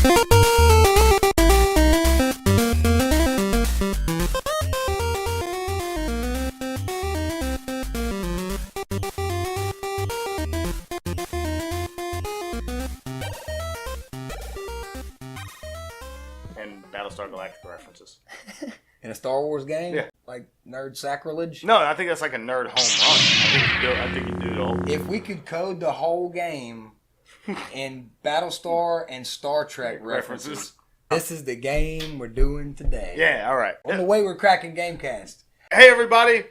And Battlestar Galactica references. In a Star Wars game? Yeah. Like nerd sacrilege? No, I think that's like a nerd home run. I think you do the whole. If we could code the whole game in Battlestar and Star Trek references, this is the game we're doing today. Yeah, all right. On the Wayward Kraken Gamecast. Hey, everybody.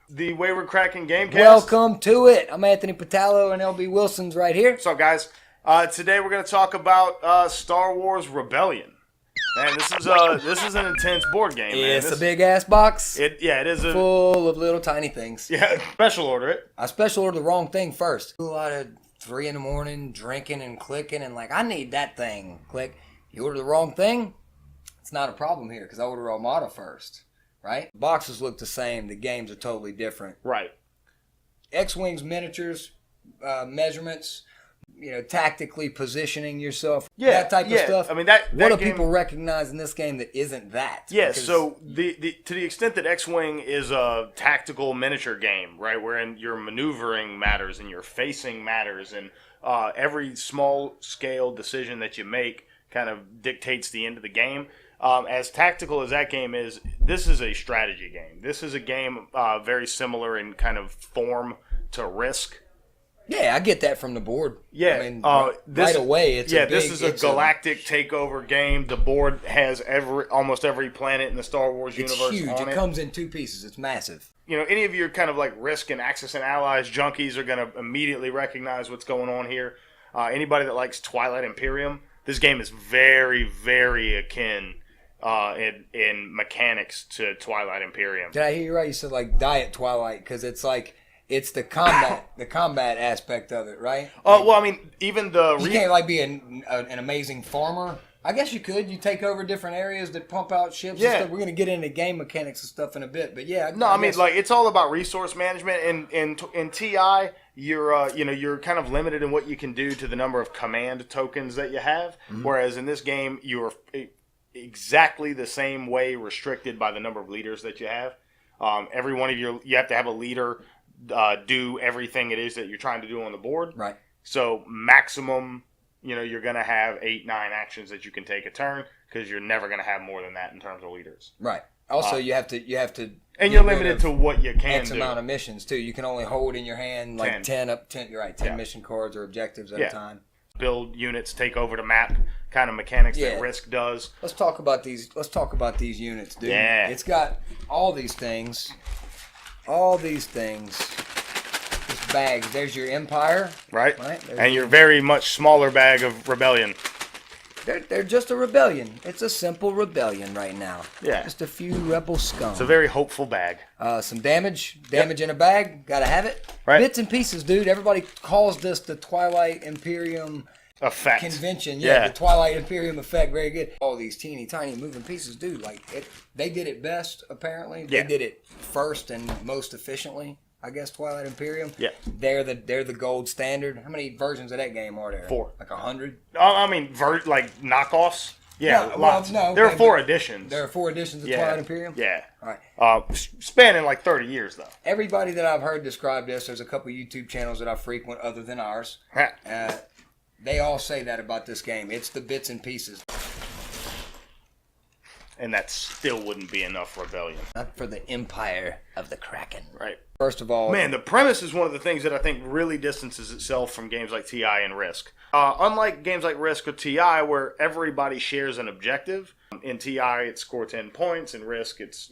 The Wayward Kraken Gamecast. Welcome to it. I'm Anthony Patallo and LB Wilson's right here. What's up, guys? Today we're going to talk about Star Wars Rebellion. Man, this is an intense board game, man. It's a big-ass box. It is full of little tiny things. Yeah, special order it. I special ordered the wrong thing first. A lot of 3 a.m, drinking and clicking and like, I need that thing. Click. You order the wrong thing, it's not a problem here because I order Armada first, right? Boxes look the same. The games are totally different. Right. X-Wings miniatures, measurements, tactically positioning yourself, that type of stuff. I mean, that what do game, people recognize in this game that isn't that? Yeah, because so to the extent that X-Wing is a tactical miniature game, right, wherein your maneuvering matters and your facing matters, and every small-scale decision that you make kind of dictates the end of the game. As tactical as that game is, this is a strategy game. This is a game very similar in kind of form to Risk. Yeah, I get that from the board. Yeah, I mean, right away, this is a galactic takeover game. The board has almost every planet in the Star Wars universe. It's huge. On it comes in 2 pieces. It's massive. Any of your kind of like Risk and Axis and Allies junkies are going to immediately recognize what's going on here. Anybody that likes Twilight Imperium, this game is very, very akin in mechanics to Twilight Imperium. Did I hear you right? You said like Diet Twilight because it's like it's the combat aspect of it, right? Oh, well, I mean, even you can't like be an amazing farmer. I guess you could. You take over different areas that pump out ships. Yeah, and stuff. We're gonna get into game mechanics and stuff in a bit, but yeah. I mean, like it's all about resource management. In TI, you're kind of limited in what you can do to the number of command tokens that you have. Mm-hmm. Whereas in this game, you're exactly the same way restricted by the number of leaders that you have. Every one of you have to have a leader do everything it is that you're trying to do on the board. Right. So maximum, you're going to have 8-9 actions that you can take a turn because you're never going to have more than that in terms of leaders. Right. Also, you have to, and you're limited to what you can X amount of missions too. You can only hold in your hand like 10. You're right, 10 mission cards or objectives at a time. Build units, take over the map, kind of mechanics that Risk does. Let's talk about these units, dude. Yeah. It's got all these things. This bag. There's your Empire. Right. And your very much smaller bag of Rebellion. They're just a rebellion. It's a simple rebellion right now. Yeah. Just a few rebel scum. It's a very hopeful bag. Some damage in a bag. Gotta have it. Right. Bits and pieces, dude. Everybody calls this the Twilight Imperium effect convention. Yeah, the Twilight Imperium effect. Very good. All these teeny tiny moving pieces, dude. Like they did it best. Apparently, they did it first and most efficiently. I guess Twilight Imperium. Yeah, they're the gold standard. How many versions of that game are there? 4. Like 100. I mean, like knockoffs. Yeah, no, lots. Well, no, there are 4 editions. There are 4 editions of Twilight Imperium. Yeah. All right. Spanning like 30 years though. Everybody that I've heard describe this, there's a couple YouTube channels that I frequent other than ours. They all say that about this game. It's the bits and pieces. And that still wouldn't be enough Rebellion. Not for the Empire of the Kraken. Right. First of all... Man, the premise is one of the things that I think really distances itself from games like TI and Risk. Unlike games like Risk or TI, where everybody shares an objective, in TI it's score 10 points, in Risk it's,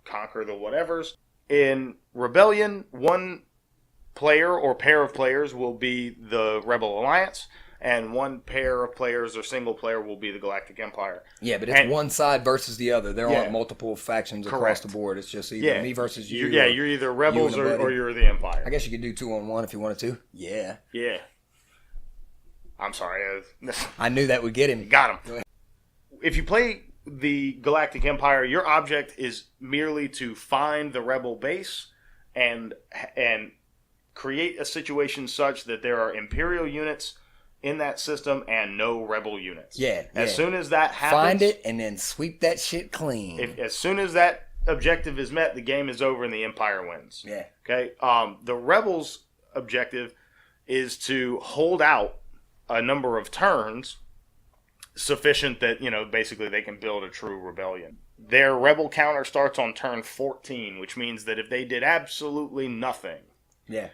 conquer the whatevers. In Rebellion, one player or pair of players will be the Rebel Alliance, and one pair of players or single player will be the Galactic Empire. Yeah, but it's one side versus the other. There aren't multiple factions across the board. It's just either me versus you. You're either Rebels or you're the Empire. I guess you could do 2-on-1 if you wanted to. Yeah. Yeah. I'm sorry. I knew that would get him. Got him. If you play the Galactic Empire, your object is merely to find the Rebel base and create a situation such that there are Imperial units in that system and no rebel units. Yeah. As soon as that happens, find it and then sweep that shit clean. As soon as that objective is met, the game is over and the Empire wins. Yeah. Okay. The rebels' objective is to hold out a number of turns sufficient that, basically they can build a true rebellion. Their rebel counter starts on turn 14, which means that if they did absolutely nothing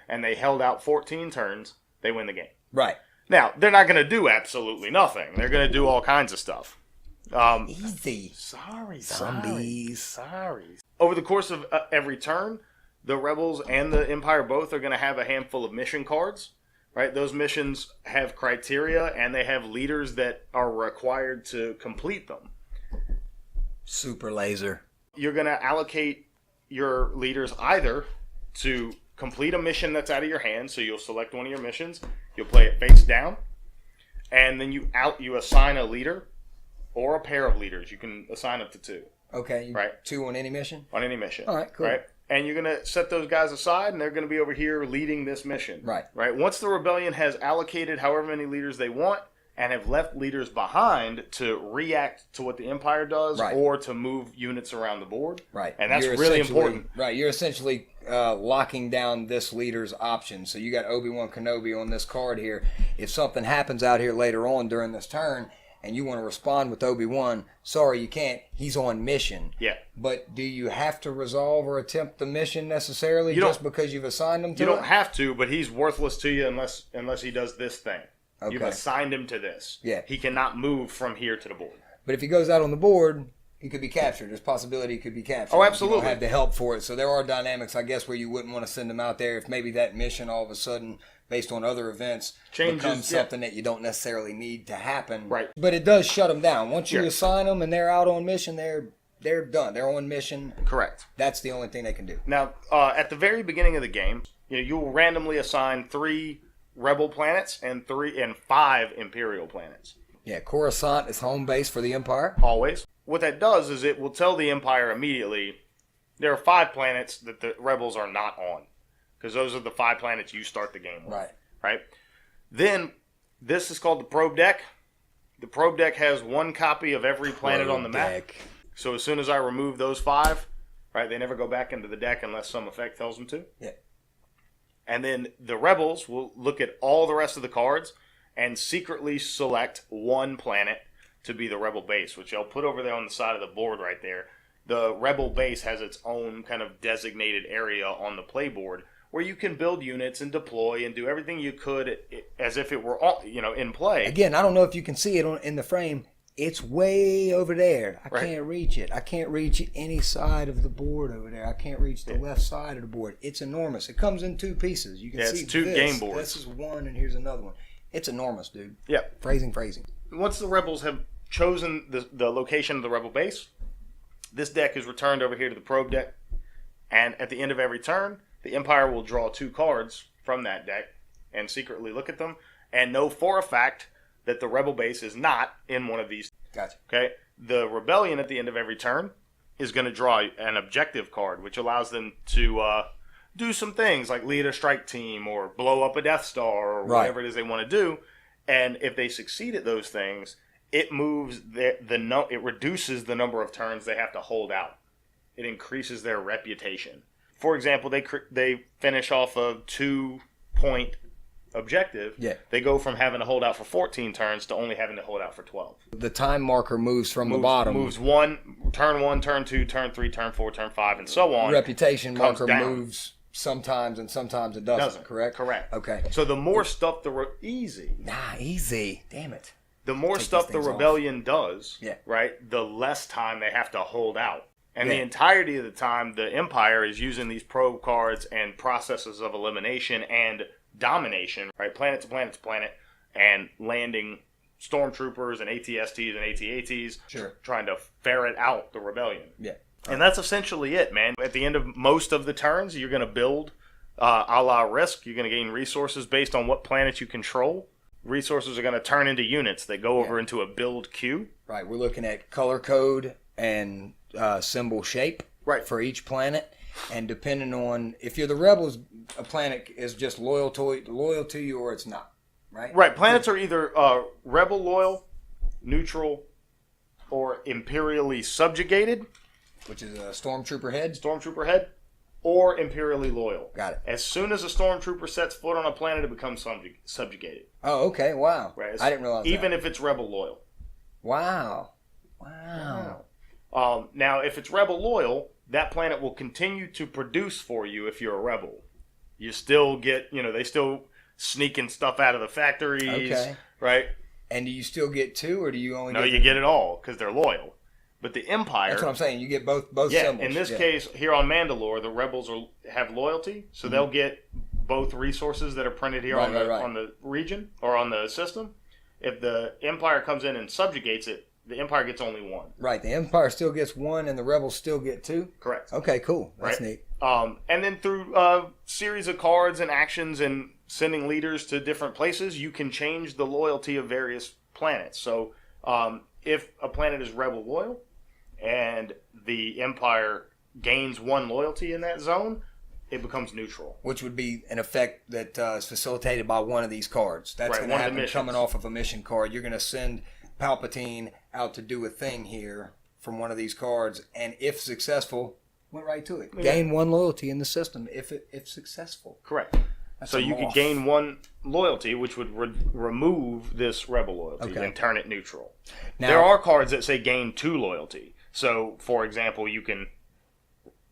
and they held out 14 turns, they win the game. Right. Now, they're not going to do absolutely nothing. They're going to do all kinds of stuff. Easy. Sorry. Over the course of every turn, the rebels and the Empire both are going to have a handful of mission cards. Right, those missions have criteria and they have leaders that are required to complete them. Super laser. You're going to allocate your leaders either to complete a mission that's out of your hands, so you'll select one of your missions, you'll play it face down, and then you assign a leader or a pair of leaders. You can assign up to 2. Okay. Right. 2 on any mission? On any mission. All right, cool. Right. And you're going to set those guys aside, and they're going to be over here leading this mission. Right. Right. Once the rebellion has allocated however many leaders they want and have left leaders behind to react to what the Empire does or to move units around the board. Right. And that's really important. Right. You're essentially locking down this leader's options. So you got Obi-Wan Kenobi on this card here. If something happens out here later on during this turn, and you want to respond with Obi-Wan, sorry, you can't. He's on mission. Yeah. But do you have to resolve or attempt the mission necessarily because you've assigned him to You don't have to, but he's worthless to you unless he does this thing. Okay. You've assigned him to this. Yeah. He cannot move from here to the board. But if he goes out on the board, he could be captured. There's possibility he could be captured. Oh, absolutely. You don't have the help for it. So there are dynamics, I guess, where you wouldn't want to send him out there if maybe that mission all of a sudden, based on other events, becomes something that you don't necessarily need to happen. Right. But it does shut them down. Once you assign them and they're out on mission, they're done. They're on mission. Correct. That's the only thing they can do. Now, at the very beginning of the game, you will randomly assign 3 rebel planets and 5 Imperial planets. Yeah, Coruscant is home base for the Empire. Always. What that does is it will tell the Empire immediately there are 5 planets that the rebels are not on. Because those are the 5 planets you start the game with. Right. Then, this is called the probe deck. The probe deck has 1 copy of every planet on the map. So as soon as I remove those 5, right, they never go back into the deck unless some effect tells them to. Yeah. And then the rebels will look at all the rest of the cards and secretly select 1 planet to be the rebel base, which I'll put over there on the side of the board right there. The rebel base has its own kind of designated area on the playboard where you can build units and deploy and do everything you could as if it were all, in play. Again, I don't know if you can see it in the frame. It's way over there. I can't reach it. I can't reach any side of the board over there. I can't reach the left side of the board. It's enormous. It comes in 2 pieces. You can see it's 2 game boards. This is 1 and here's another one. It's enormous, dude. Yeah. Phrasing. Once the rebels have chosen the location of the rebel base, this deck is returned over here to the probe deck. And at the end of every turn, the Empire will draw 2 cards from that deck and secretly look at them and know for a fact that the rebel base is not in one of these. Gotcha. Okay? The rebellion at the end of every turn is going to draw an objective card, which allows them to do some things like lead a strike team or blow up a Death Star or whatever it is they want to do. And if they succeed at those things, it moves it reduces the number of turns they have to hold out. It increases their reputation. For example, they finish off a 2-point objective. Yeah. They go from having to hold out for 14 turns to only having to hold out for 12. The time marker moves from the bottom. Moves turn 1, turn 2, turn 3, turn 4, turn 5, and so on. Reputation marker down. Moves sometimes and sometimes it doesn't. Correct? Correct. Okay. So the more stuff easy. Easy. Damn it. The more stuff the rebellion does, Yeah. right, the less time they have to hold out. And the entirety of the time, the Empire is using these probe cards and processes of elimination and domination, right, planet to planet to planet, and landing stormtroopers and ATSTs and AT-ATs, trying to ferret out the rebellion. Yeah. And that's essentially it, man. At the end of most of the turns, you're going to build a la Risk. You're going to gain resources based on what planet you control. Resources are going to turn into units that go over into a build queue. Right. We're looking at color code and symbol shape for each planet. And depending on if you're the rebels, a planet is just loyal to you or it's not. right? Right. Planets are either rebel loyal, neutral, or imperially subjugated. Which is a stormtrooper head. Stormtrooper head, or imperially loyal. Got it. As soon as a stormtrooper sets foot on a planet, it becomes subjugated. Oh, okay. Wow. Right. I didn't realize even that. if it's rebel loyal. Wow. Wow. Now, if it's rebel loyal, that planet will continue to produce for you if you're a rebel. You still get, they still sneaking stuff out of the factories, Okay. right? And do you still get 2, or do you only? No, get you get it all because they're loyal. But the Empire, That's what I'm saying. You get both yeah. symbols. In this case, here on Mandalore, the rebels have loyalty, so they'll get both resources that are printed here on the region or on the system. If the Empire comes in and subjugates it, the Empire gets only 1. Right. The Empire still gets 1, and the rebels still get 2. Correct. Okay. Cool. That's Right. neat. And then through a series of cards and actions and sending leaders to different places, you can change the loyalty of various planets. So if a planet is rebel loyal and the Empire gains 1 loyalty in that zone, it becomes neutral. Which would be an effect that is facilitated by one of these cards. That's going to happen coming off of a mission card. You're going to send Palpatine out to do a thing here from one of these cards, and if successful, went right to it. Gain 1 loyalty in the system if successful. Correct. So you could gain 1 loyalty, which would remove this rebel loyalty and turn it neutral. Now, there are cards that say gain 2 loyalty. So, for example, you can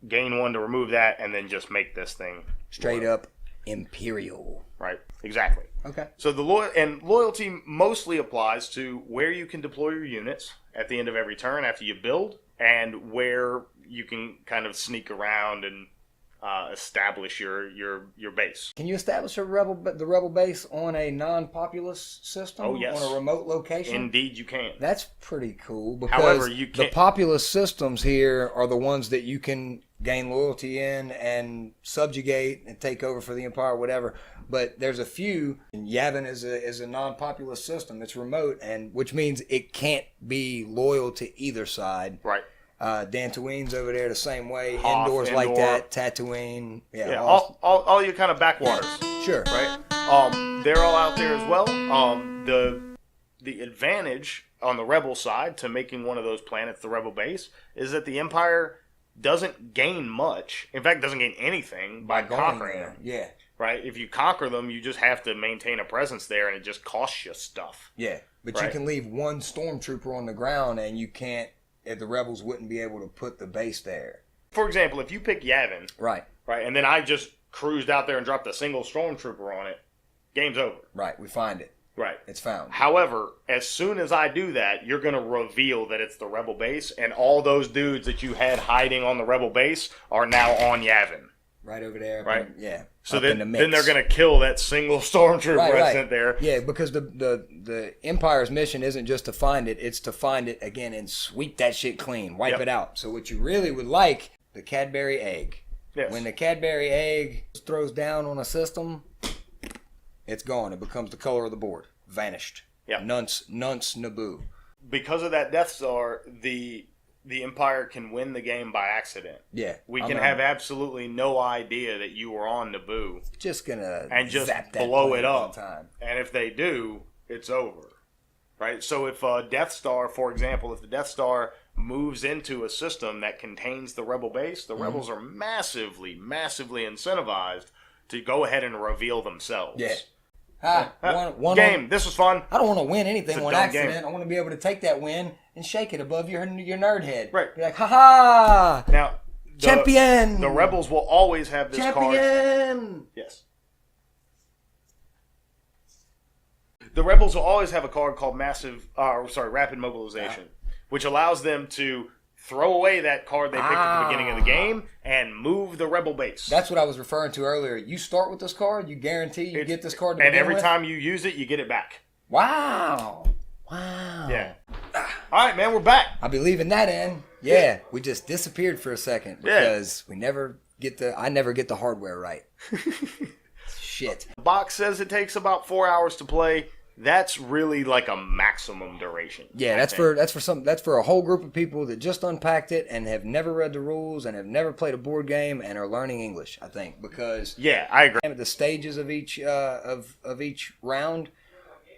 gain 1 to remove that, and then just make this thing straight up Imperial. Right. Exactly. Okay. So the loyalty mostly applies to where you can deploy your units at the end of every turn after you build, and where you can kind of sneak around and establish your base. Can you establish the rebel base on a non-populous system? Oh, yes. On a remote location? Indeed, you can. That's pretty cool. Because however, you can't. The populous systems here are the ones that you can gain loyalty in and subjugate and take over for the Empire, whatever. But there's a few. And Yavin is a non-populous system. It's remote, and which means it can't be loyal to either side. Right. Dantooine's over there the same way. Hoth, Endor's Endor. like that. Tatooine. Yeah. All your kind of backwaters. Sure. Right. They're all out there as well. The advantage on the rebel side to making one of those planets the rebel base is that the Empire doesn't gain much. In fact, doesn't gain anything by conquering them. Yeah. Right. If you conquer them, you just have to maintain a presence there, and it just costs you stuff. Yeah. But you can leave 1 stormtrooper on the ground, and you can't. If the rebels wouldn't be able to put the base there. For example, if you pick Yavin, right, and then I just cruised out there and dropped a single stormtrooper on it, game's over. Right, we find it. Right. It's found. However, as soon as I do that, you're going to reveal that it's the rebel base, and all those dudes that you had hiding on the rebel base are now on Yavin. Right over there. Right? Yeah. So then they're going to kill that single stormtrooper I sent there. Yeah, because the Empire's mission isn't just to find it, it's to find it again and sweep that shit clean, wipe it out. So what you really would like, the Cadbury egg. Yes. When the Cadbury egg throws down on a system, it's gone. It becomes the color of the board. Vanished. Yeah. Nunce Naboo. Because of that Death Star, the Empire can win the game by accident. Yeah. We can have absolutely no idea that you were on Naboo. Just gonna just zap that blow it up. Time. And if they do, it's over. Right? So if a Death Star, for example, if the Death Star moves into a system that contains the rebel base, the rebels are massively, massively incentivized to go ahead and reveal themselves. Yeah. Game. This was fun. I don't want to win anything on accident. Game. I want to be able to take that win and shake it above your nerd head. Right. Be like, ha ha! Now, champion. The rebels will always have this card. Champion. Yes. The rebels will always have a card called Rapid Mobilization, which allows them to throw away that card they picked at the beginning of the game and move the rebel base. That's what I was referring to earlier. You start with this card, you guarantee you get this card to and begin every with? time you use it, you get it back. Wow. Yeah. All right, man, we're back. I'll be leaving that in. Yeah, we just disappeared for a second because I never get the hardware right. Shit. The box says it takes about 4 hours to play. That's really like a maximum duration. Yeah, that's for a whole group of people that just unpacked it and have never read the rules and have never played a board game and are learning English. I think because I agree. At the stages of each each round,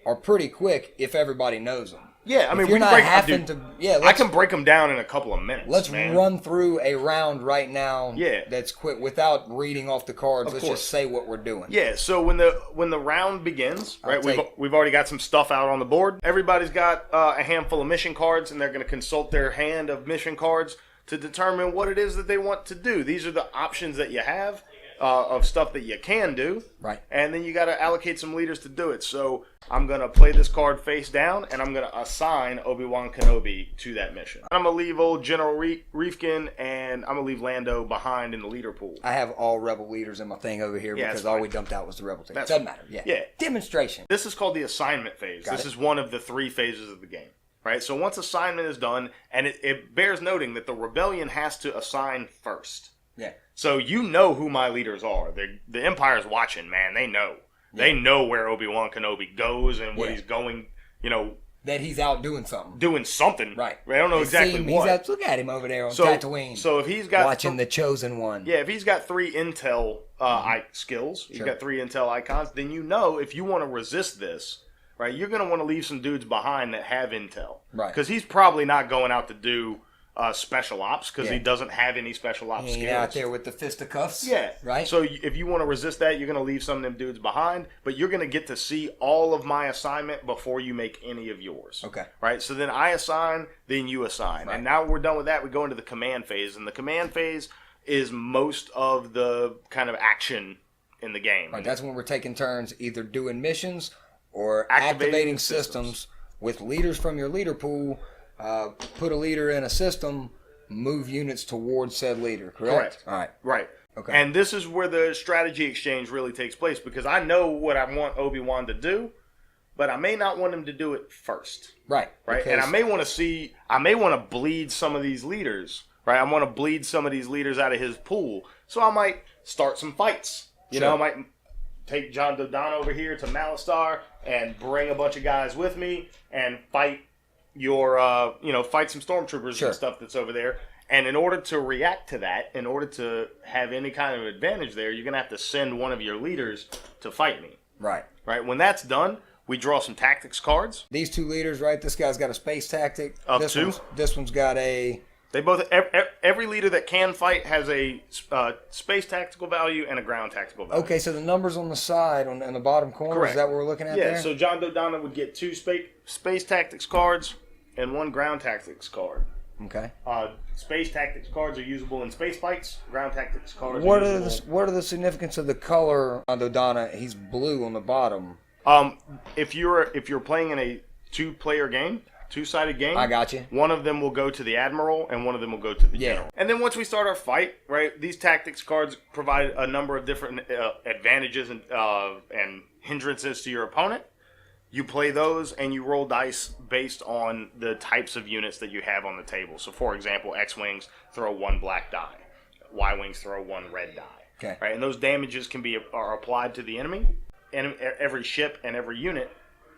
are pretty quick if everybody knows them. Yeah, I mean, if you're we can not break. having Dude, to. Yeah, I can break them down in a couple of minutes. Let's man. run through a round right now. Yeah. That's quick without reading off the cards. Of Let's course. just say what we're doing. Yeah, so when the round begins, right? We've already got some stuff out on the board. Everybody's got a handful of mission cards, and they're going to consult their hand of mission cards to determine what it is that they want to do. These are the options that you have of stuff that you can do. Right. And then you got to allocate some leaders to do it. So I'm going to play this card face down, and I'm going to assign Obi-Wan Kenobi to that mission. I'm going to leave old General Reefkin, and I'm going to leave Lando behind in the leader pool. I have all Rebel leaders in my thing over here because all we dumped out was the Rebel team. Doesn't matter. Yeah. Demonstration. This is called the assignment phase. This is one of the 3 phases of the game. Right? So once assignment is done, and it bears noting that the rebellion has to assign first. Yeah. So you know who my leaders are. The Empire's watching, man. They know. Yeah. They know where Obi-Wan Kenobi goes and what he's going, that he's out doing something. Doing something. Right. I don't know exactly what. He's out, look at him over there on Tatooine. So if he's got... Watching the Chosen One. Yeah, if he's got 3 intel skills, he's got 3 intel icons, then if you want to resist this, right, you're going to want to leave some dudes behind that have intel. Right. Because he's probably not going out to do... special ops because he doesn't have any special ops skills. Out there with the fisticuffs. Yeah. Right? So if you want to resist that, you're going to leave some of them dudes behind, but you're going to get to see all of my assignment before you make any of yours. Okay. Right? So then I assign, then you assign. Right. And now we're done with that. We go into the command phase, and the command phase is most of the kind of action in the game. Right. That's when we're taking turns either doing missions or activating systems with leaders from your leader pool. Put a leader in a system, move units towards said leader, correct? All right. Right. Okay. And this is where the strategy exchange really takes place because I know what I want Obi-Wan to do, but I may not want him to do it first. Right. Right. And I may want to bleed some of these leaders, right? I want to bleed some of these leaders out of his pool. So I might start some fights. I might take John Dodonna over here to Malastare and bring a bunch of guys with me and fight fight some stormtroopers and stuff that's over there. And in order to react to that, in order to have any kind of advantage there, you're going to have to send one of your leaders to fight me. Right. Right. When that's done, we draw some tactics cards. These 2 leaders, right? This guy's got a space tactic. This one's got a... They both... Every leader that can fight has a space tactical value and a ground tactical value. Okay, so the numbers on the side, on the bottom corner, correct. Is that what we're looking at there? Yeah, so John Dodonna would get 2 space tactics cards and 1 ground tactics card. Okay. Space tactics cards are usable in space fights. Ground tactics cards what are the significance of the color on Dodonna? He's blue on the bottom. If you're playing in a 2-player game, 2-sided game, I got you. One of them will go to the admiral, and one of them will go to the general. And then once we start our fight, right, these tactics cards provide a number of different advantages and hindrances to your opponent. You play those, and you roll dice based on the types of units that you have on the table. So, for example, X-Wings throw 1 black die. Y-Wings throw 1 red die. Okay. Right, and those damages are applied to the enemy. And every ship and every unit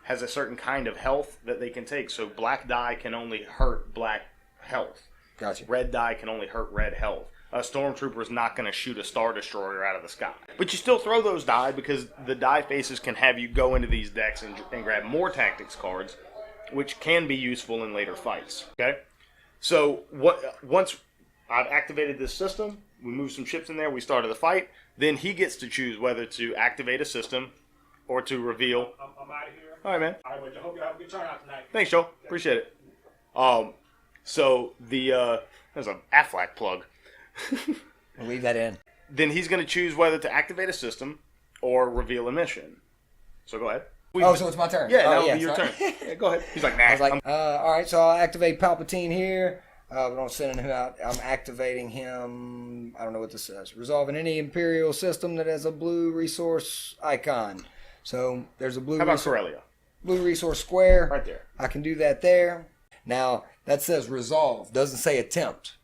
has a certain kind of health that they can take. So black die can only hurt black health. Gotcha. Red die can only hurt red health. A stormtrooper is not going to shoot a Star Destroyer out of the sky. But you still throw those die because the die faces can have you go into these decks and grab more tactics cards, which can be useful in later fights. Okay? So once I've activated this system, we move some ships in there, we started the fight, then he gets to choose whether to activate a system or to reveal. I'm out of here. All right, man. All right, well, I hope you have a good turnout tonight. Thanks, Joe. Appreciate it. So there's an Aflac plug. We'll leave that in. Then he's going to choose whether to activate a system or reveal a mission. So go ahead. So it's my turn. Yeah, that'll be your turn. Yeah, go ahead. He's like, nah. I was like, all right, so I'll activate Palpatine here. But I'm sending him out. I'm activating him. I don't know what this says. Resolving any Imperial system that has a blue resource icon. So there's a blue. How about Corellia? Blue resource square. Right there. I can do that there. Now that says resolve. Doesn't say attempt.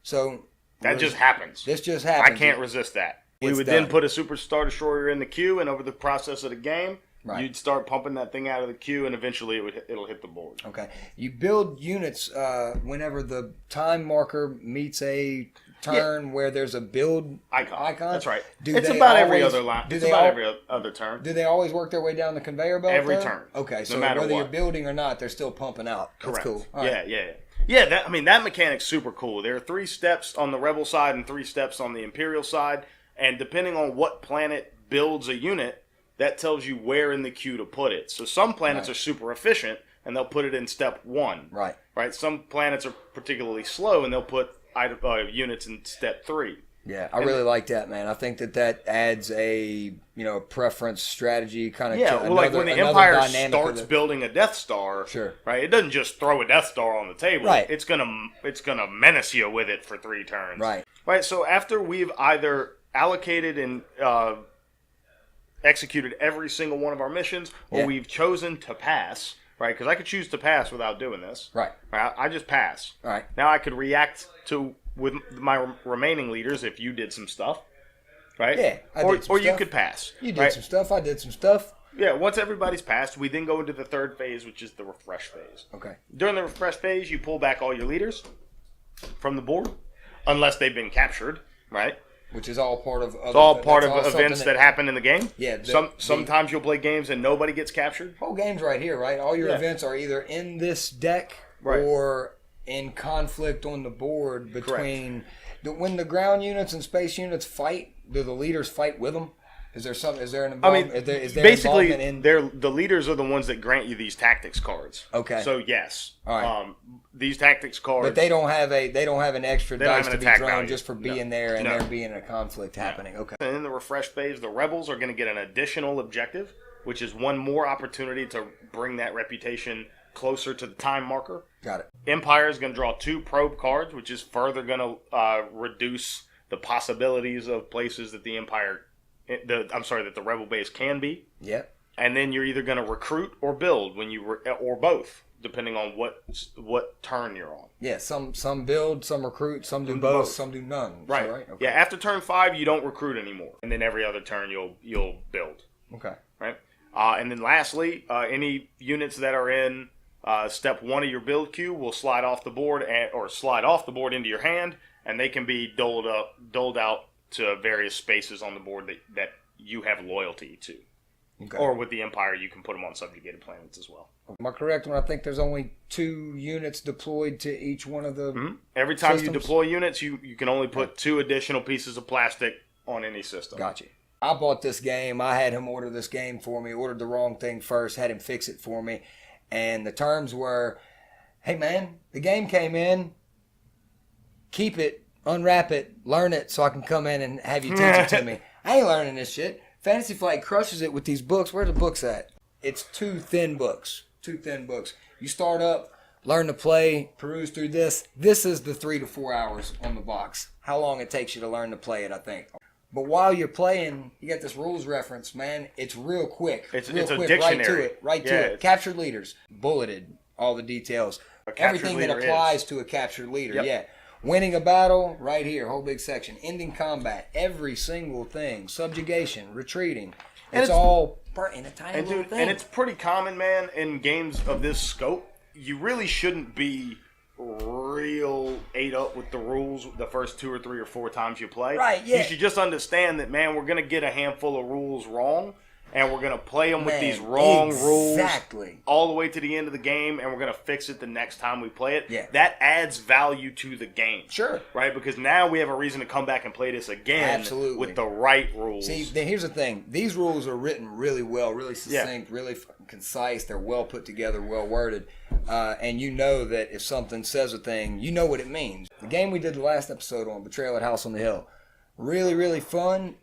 So that just happens. This just happens. I can't resist that. We would then put a Super Star Destroyer in the queue, and over the process of the game, you'd start pumping that thing out of the queue, and eventually it'll hit the board. Okay. You build units whenever the time marker meets a turn where there's a build icon? That's right. Do It's they about every always- other line. do It's they about al- every other turn. Do they always work their way down the conveyor belt? Every though? turn. Okay, so No matter whether what. you're building or not, they're still pumping out. That's Correct. cool. All right. Yeah. That mechanic's super cool. There are 3 steps on the Rebel side and 3 steps on the Imperial side, and depending on what planet builds a unit, that tells you where in the queue to put it. So some planets Right. are super efficient, and they'll put it in step 1. Right. Right. Some planets are particularly slow, and they'll put units in step 3. Yeah, I really like that, man. I think that adds a preference strategy kind of. Yeah, well, like when the Empire starts building a Death Star, Sure. right? It doesn't just throw a Death Star on the table. Right. It's gonna menace you with it for 3 turns. Right. Right. So after we've either allocated and executed every single one of our missions, or Yeah. we've chosen to pass, right? Because I could choose to pass without doing this. Right. I just pass. All right. Now I could react to with my remaining leaders if you did some stuff. Right? Yeah, I or did some or you stuff. could pass. You did right? some stuff. I did some stuff. Yeah, once everybody's passed, we then go into the 3rd phase, which is the refresh phase. Okay. During the refresh phase, you pull back all your leaders from the board, unless they've been captured, right? Which is all part of. It's all part of events that happen in the game. Yeah. Sometimes you'll play games and nobody gets captured. Whole game's right here, right? All your Yeah. events are either in this deck Right. or in conflict on the board between. When the ground units and space units fight, do the leaders fight with them? Is there an involvement? Is there basically, involvement in? the leaders are the ones that grant you these tactics cards. Okay. So yes, All right. These tactics cards. But they don't have an extra They don't dice have to an be attack thrown value. just for No. being there and No. there being a conflict happening. Okay. And in the refresh phase, the rebels are going to get an additional objective, which is one more opportunity to bring that reputation closer to the time marker. Got it. Empire is going to draw 2 probe cards, which is further going to reduce the possibilities of places that that the rebel base can be. Yeah. And then you're either going to recruit or build or both, depending on what turn you're on. Yeah. Some build, some recruit, some do Some both, both. some do none. Right. So, right. Okay. Yeah. After turn 5, you don't recruit anymore, and then every other turn you'll build. Okay. Right. And then lastly, any units that are in step 1 of your build queue will slide off the board or slide off the board into your hand, and they can be doled out to various spaces on the board that you have loyalty to. Okay. Or with the Empire, you can put them on subjugated planets as well. Am I correct when I think there's only 2 units deployed to each one of the? Every time Systems? you deploy units, you can only put 2 additional pieces of plastic on any system. Gotcha. I bought this game. I had him order this game for me. Ordered the wrong thing first. Had him fix it for me. And the terms were, hey man, the game came in. Keep it, unwrap it, learn it so I can come in and have you teach it to me. I ain't learning this shit. Fantasy Flight crushes it with these books. Where are the books at? It's 2 thin books. 2 thin books. You start up, learn to play, peruse through this. This is the 3 to 4 hours on the box. How long it takes you to learn to play it, I think. But while you're playing, you got this rules reference, man. It's real quick. It's real a quick, dictionary. Right to Yeah, it. it's- Captured leaders. Bulleted. All the details. A captured Everything that leader applies is. to a captured leader. Yep. Yeah. Winning a battle, right here. Whole big section. Ending combat. Every single thing. Subjugation. Retreating. And It's it's- all in a tiny And little dude, thing. and it's pretty common, man, in games of this scope. You really shouldn't be real ate up with the rules the first 2 or 3 or 4 times you play. Right, yeah. You should just understand that, man, we're gonna get a handful of rules wrong, and we're gonna play them with Man, these wrong rules exactly. all the way to the end of the game, and we're gonna fix it the next time we play it. Yeah. That adds value to the game. Sure. Right? Because now we have a reason to come back and play this again Absolutely. with the right rules. See, then here's the thing. These rules are written really well, really succinct, really fucking concise. They're well put together, well worded. And you know that if something says a thing, you know what it means. The game we did the last episode on, Betrayal at House on the Hill, really, really fun.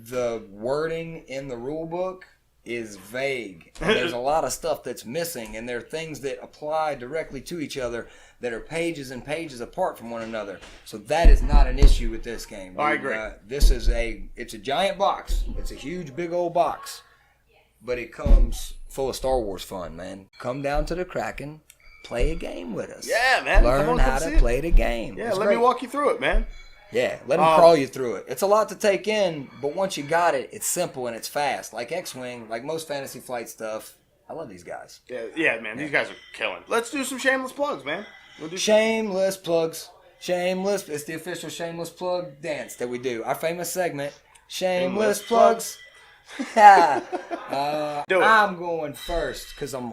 The wording in the rule book is vague. And there's a lot of stuff that's missing, and there are things that apply directly to each other that are pages and pages apart from one another. So that is not an issue with this game. I agree. It's a giant box. It's a huge, big old box. But it comes full of Star Wars fun, man. Come down to the Kraken, play a game with us. Yeah, man. Come Learn on, how come see to it. play the game. Yeah, It's let great. me walk you through it, man. Yeah, let them crawl you through it. It's a lot to take in, but once you got it, it's simple and it's fast. Like X-Wing, like most Fantasy Flight stuff. I love these guys. Yeah, man. These guys are killing. Let's do some shameless plugs, man. We'll do Shameless plugs. Shameless. It's the official shameless plug dance that we do. Our famous segment, Shameless Plugs. Do it. I'm going first because I'm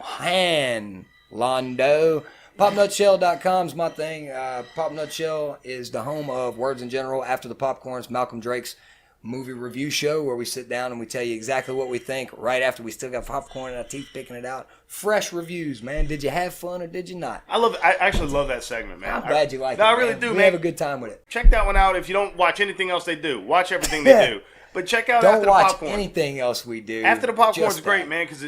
Londo. PopNutshell.com is my thing. Pop Nutshell is the home of Words in General, After the Popcorns, Malcolm Drake's movie review show where we sit down and we tell you exactly what we think right after we still got popcorn in our teeth picking it out. Fresh reviews, man. Did you have fun or did you not? I actually love that segment, man. I'm glad you like it. No, I really man. do, we man. have a good time with it. Check that one out. If you don't watch anything else they do, watch everything they do. But check out Don't After watch the Popcorn. anything else we do. After the Popcorn's Just great, that. man, because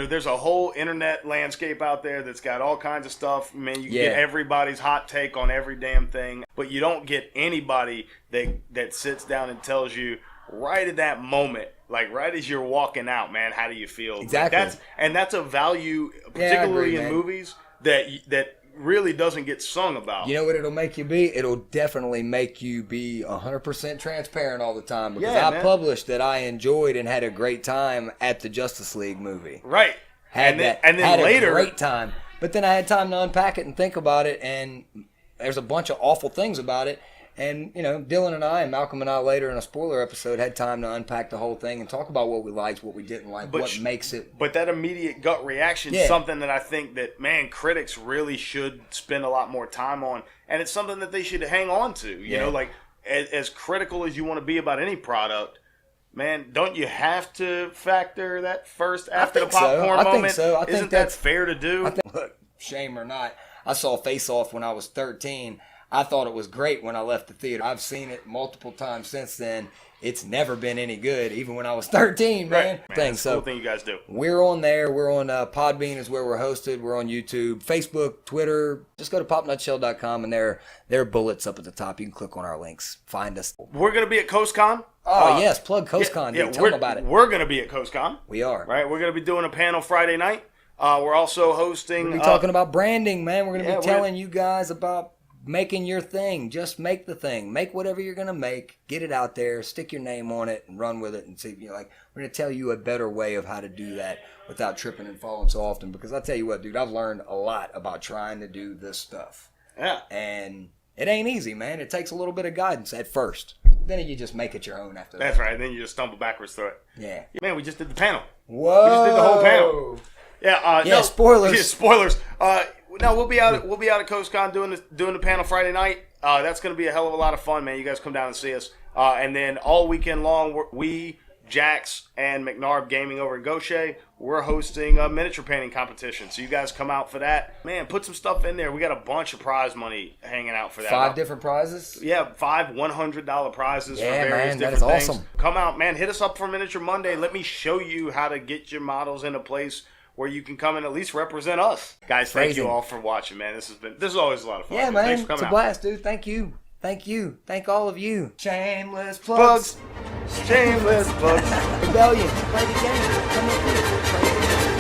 there's a whole internet landscape out there that's got all kinds of stuff. Man, you can get everybody's hot take on every damn thing, but you don't get anybody that sits down and tells you right at that moment, like right as you're walking out, man, how do you feel? Exactly. Like that's a value, particularly in man. movies, that really doesn't get sung about. You know what it'll make you be? It'll definitely make you be 100% transparent all the time because Yeah, I man. published that I enjoyed and had a great time at the Justice League movie. Right. Had And then had later, a great time. But then I had time to unpack it and think about it, and there's a bunch of awful things about it. And, Dylan and I and Malcolm and I later in a spoiler episode had time to unpack the whole thing and talk about what we liked, what we didn't like, what makes it. But that immediate gut reaction is something that I think that, man, critics really should spend a lot more time on. And it's something that they should hang on to. You know, like, as critical as you want to be about any product, man, don't you have to factor that first after the popcorn I think moment? so. I think Isn't that fair to do? Look, shame or not, I saw Face Off when I was 13. I thought it was great when I left the theater. I've seen it multiple times since then. It's never been any good, even when I was 13, man. Right. Man, that's a So cool thing you guys do. we're on there. We're on Podbean is where we're hosted. We're on YouTube, Facebook, Twitter. Just go to popnutshell.com and there are bullets up at the top. You can click on our links. Find us. We're going to be at CoastCon. Oh, yes. Plug CoastCon. Dude. Tell them about it. We're going to be at CoastCon. We are. Right? We're going to be doing a panel Friday night. We're also hosting... We're talking about branding, man. We're going to be we're- telling you guys about making your thing. Just make the thing. Make whatever you're going to make. Get it out there. Stick your name on it and run with it. And see, we're going to tell you a better way of how to do that without tripping and falling so often. Because I tell you what, dude, I've learned a lot about trying to do this stuff. Yeah. And it ain't easy, man. It takes a little bit of guidance at first. Then you just make it your own after that. That's right. Then you just stumble backwards through it. Yeah. Man, we just did the panel. Whoa. We just did the whole panel. Yeah. Yeah, no, spoilers. Yeah, spoilers. No, we'll be out at CoastCon doing the panel Friday night. That's going to be a hell of a lot of fun, man. You guys come down and see us. And then all weekend long, we, Jax, and McNarb Gaming over in Gaucher, we're hosting a miniature painting competition. So you guys come out for that. Man, put some stuff in there. We got a bunch of prize money hanging out for that. 5 different prizes? Yeah, 5 $100 prizes for Yeah, various man, that different is things. awesome. Come out, man. Hit us up for Miniature Monday. Let me show you how to get your models in a place where you can come and at least represent us. Guys, thank Crazy. you all for watching, man. This is always a lot of fun. Yeah, man. Thanks for coming It's a out. blast, dude. Thank you. Thank you. Thank all of you. Shameless plugs. Shameless plugs. Rebellion. Play the game. Come up here. Play the game.